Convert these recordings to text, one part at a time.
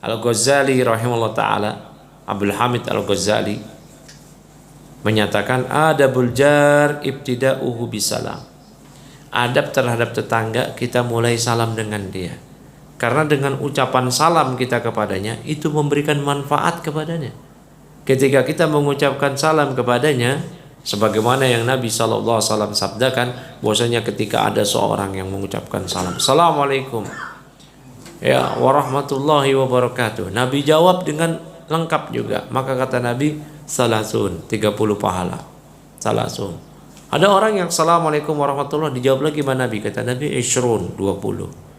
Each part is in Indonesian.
Al-Ghazali rahimahullah ta'ala, Abdul Hamid Al-Ghazali menyatakan adabul jar ibtida'uhu bisalam. Adab terhadap tetangga, kita mulai salam dengan dia. Karena dengan ucapan salam kita kepadanya itu memberikan manfaat kepadanya. Ketika kita mengucapkan salam kepadanya, sebagaimana yang Nabi SAW sabdakan, bahwasanya ketika ada seorang yang mengucapkan salam, Assalamualaikum ya warahmatullahi wabarakatuh, Nabi jawab dengan lengkap juga. Maka kata Nabi, salasun, 30 pahala. Salasun. Ada orang yang Assalamualaikum warahmatullahi, dijawab lagi sama Nabi. Kata Nabi, ishrun, 20.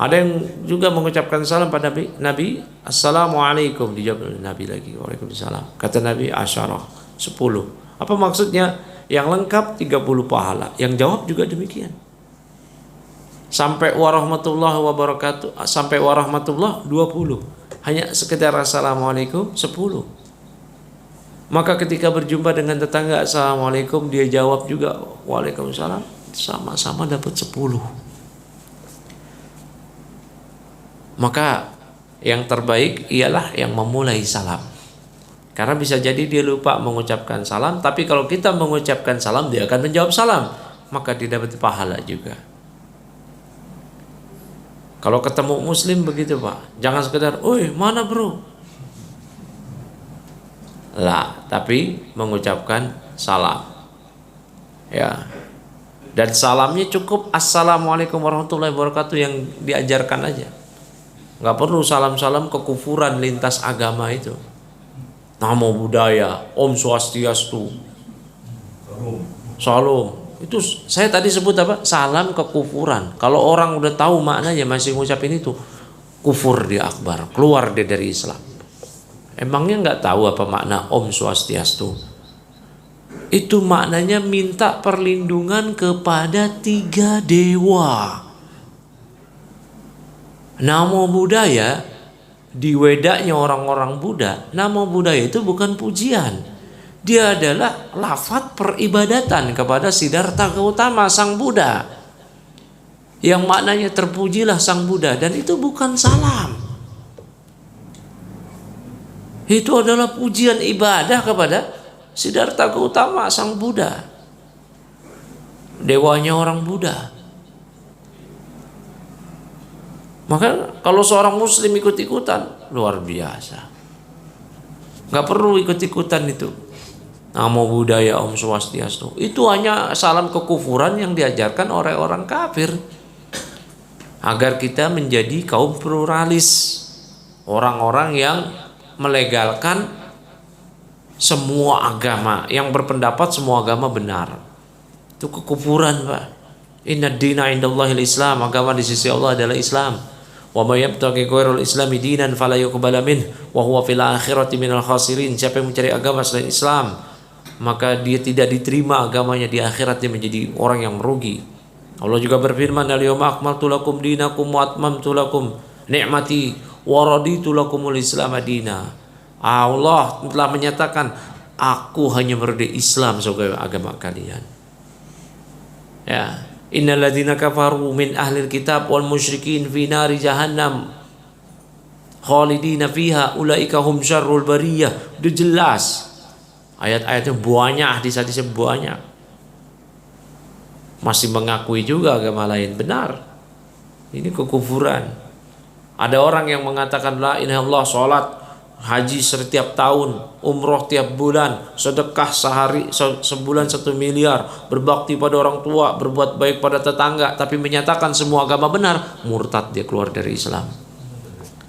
Ada yang juga mengucapkan salam pada Nabi, Assalamualaikum, dijawab Nabi lagi, Waalaikumsalam. Kata Nabi, asyarah, 10. Apa maksudnya? Yang lengkap 30 pahala, yang jawab juga demikian. Sampai warahmatullahi wabarakatuh, sampai warahmatullah 20. Hanya sekedar Assalamualaikum 10. Maka ketika berjumpa dengan tetangga, Assalamualaikum, dia jawab juga Waalaikumsalam, sama-sama dapat 10. Maka yang terbaik ialah yang memulai salam. Karena bisa jadi dia lupa mengucapkan salam, tapi kalau kita mengucapkan salam, dia akan menjawab salam, maka dia dapat pahala juga. Kalau ketemu muslim begitu Pak, jangan sekedar, "Oi, mana bro?" Lah, tapi mengucapkan salam. Ya. Dan salamnya cukup Assalamualaikum warahmatullahi wabarakatuh yang diajarkan aja. Nggak perlu salam-salam kekufuran lintas agama itu. Namo Buddhaya, Om Swastiastu, Salam. Itu saya tadi sebut apa? Salam kekufuran. Kalau orang udah tahu maknanya masih ngucapin itu, kufur dia akbar, keluar dia dari Islam. Emangnya nggak tahu apa makna Om Swastiastu? Itu maknanya minta perlindungan kepada 3 dewa. Namo Buddhaya, di wedanya orang-orang Buddha, Namo Buddhaya itu bukan pujian. Dia adalah lafaz peribadatan kepada Siddhartha Gautama sang Buddha, yang maknanya terpujilah sang Buddha, dan itu bukan salam. Itu adalah pujian ibadah kepada Siddhartha Gautama sang Buddha, dewanya orang Buddha. Maka kalau seorang muslim ikut-ikutan, luar biasa. Nggak perlu ikut-ikutan itu. Namo Buddhaya, Om Swastiastu. Itu hanya salam kekufuran yang diajarkan oleh orang kafir. Agar kita menjadi kaum pluralis. Orang-orang yang melegalkan semua agama, yang berpendapat semua agama benar. Itu kekufuran Pak. Inna dina indallahil Islam. Agama di sisi Allah adalah Islam. Wa may yabtaghi ghairal islami dinan fala yuqbala min wa huwa fil akhirati minal khasirin. Siapa yang mencari agama selain Islam, maka dia tidak diterima agamanya di akhirat, dia menjadi orang yang merugi. Allah juga berfirman, al-yawma akmaltu lakum dinakum wa atmamtu lakum ni'mati wa raditu lakumul islam madina. Allah telah menyatakan, aku hanya memberi Islam sebagai agama kalian. Ya, innal ladzina kafaru min ahlil kitab wal musyrikin fi nari jahannam khalidina fiha ulaika hum syarrul bariyah. Udah jelas. Ayat-ayatnya banyak, hadis-hadisnya banyak. Masih mengakui juga agama lain, benar. Ini kekufuran. Ada orang yang mengatakan la ilaha illallah, salat, haji setiap tahun, umroh tiap bulan, sedekah sehari sebulan 1 miliar, berbakti pada orang tua, berbuat baik pada tetangga, tapi menyatakan semua agama benar, murtad, dia keluar dari Islam.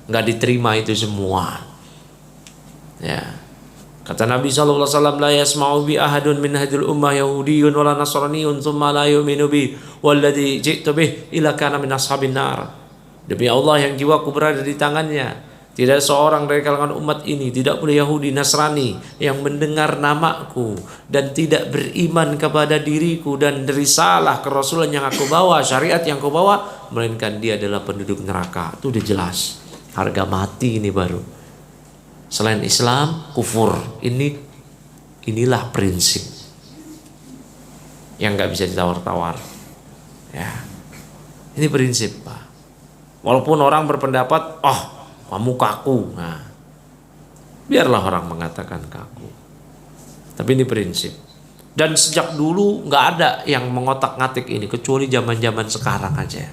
Nggak diterima itu semua. Ya. Kata Nabi SAW, la yasma'u bi ahadun min hadil ummah yahudiyyun wala nasraniyun thumma la yu'minu bi walladhi ji'tu bih ila kana min ashabin nar. Demi Allah yang jiwaku berada di tangannya, tidak seorang dari kalangan umat ini, tidak pula Yahudi Nasrani, yang mendengar namaku dan tidak beriman kepada diriku dan risalah kerasulan yang aku bawa, syariat yang aku bawa, melainkan dia adalah penduduk neraka. Itu udah jelas. Harga mati ini baru. Selain Islam, kufur. Inilah prinsip yang nggak bisa ditawar-tawar. Ya, ini prinsip Pak. Walaupun orang berpendapat, kamu kaku. Nah, biarlah orang mengatakan kaku. Tapi ini prinsip. Dan sejak dulu nggak ada yang mengotak-ngatik ini kecuali zaman-zaman sekarang aja.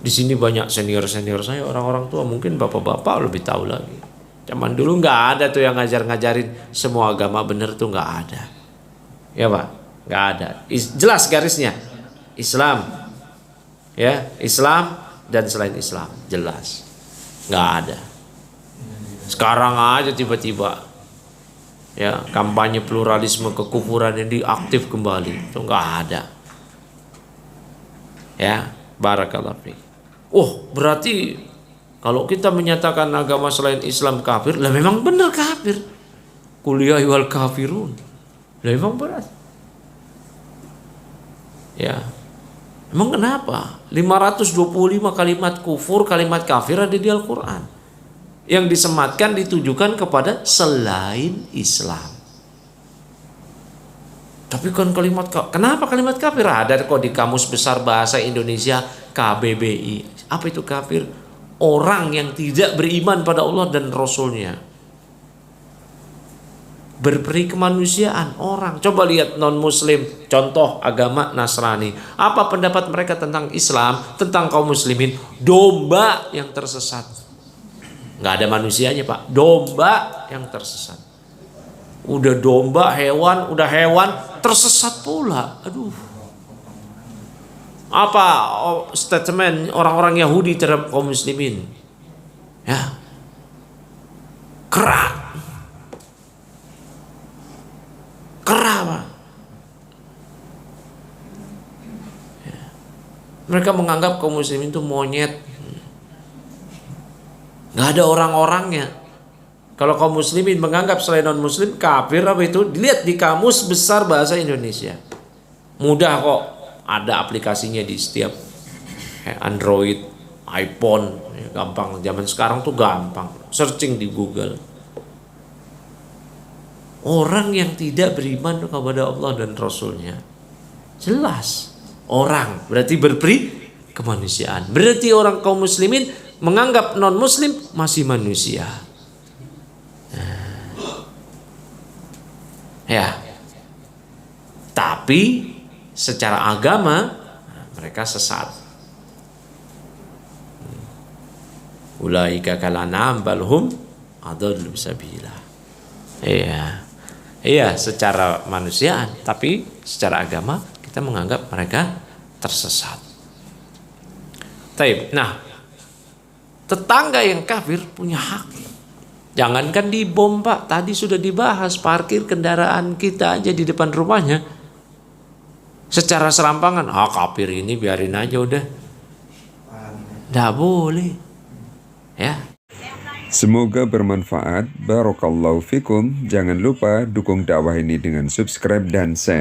Di sini banyak senior-senior saya, orang-orang tua, mungkin bapak-bapak lebih tahu lagi. Zaman dulu nggak ada tuh yang ngajar-ngajarin semua agama bener tuh, nggak ada. Ya Pak, nggak ada. Jelas garisnya. Islam, ya Islam dan selain Islam, jelas. Nggak ada. Sekarang aja tiba-tiba ya kampanye pluralisme kekufuran ini aktif kembali, itu nggak ada. Ya, barakallahu fiik. Oh, berarti kalau kita menyatakan agama selain Islam kafir, lah memang benar kafir. Kuliah wal kafirun. Lah memang berat. Ya. Emang kenapa? 525 kalimat kufur, kalimat kafir ada di Al-Qur'an. Yang disematkan ditujukan kepada selain Islam. Tapi kan kenapa kalimat kafir ada kok di Kamus Besar Bahasa Indonesia KBBI. Apa itu kafir? Orang yang tidak beriman pada Allah dan Rasulnya. Berperi kemanusiaan orang. Coba lihat non-muslim, contoh agama Nasrani. Apa pendapat mereka tentang Islam, tentang kaum muslimin? Domba yang tersesat. Nggak ada manusianya Pak, domba yang tersesat. Udah domba, hewan, tersesat pula. Aduh. Apa statement orang-orang Yahudi terhadap kaum muslimin? Ya. Kera Pak. Ya. Mereka menganggap kaum muslimin itu monyet. Nggak ada orang-orangnya. Kalau kaum muslimin menganggap selain non muslim kafir apa itu? Dilihat di Kamus Besar Bahasa Indonesia. Mudah kok, ada aplikasinya di setiap Android, iPhone, gampang. Zaman sekarang tuh gampang. Searching di Google. Orang yang tidak beriman kepada Allah dan Rasulnya, jelas orang berarti berperi kemanusiaan. Berarti orang kaum muslimin menganggap non muslim masih manusia. Ya. Tapi secara agama mereka sesat. Ulaika kalanam balhum adallu sabila. Iya. Iya, secara manusiaan, tapi secara agama kita menganggap mereka tersesat. Taib. Nah, tetangga yang kafir punya hak. Jangankan dibom Pak, tadi sudah dibahas parkir kendaraan kita aja di depan rumahnya. Secara serampangan, kafir ini biarin aja udah. Nggak boleh. Ya. Semoga bermanfaat. Barakallahu fikum. Jangan lupa dukung dakwah ini dengan subscribe dan share.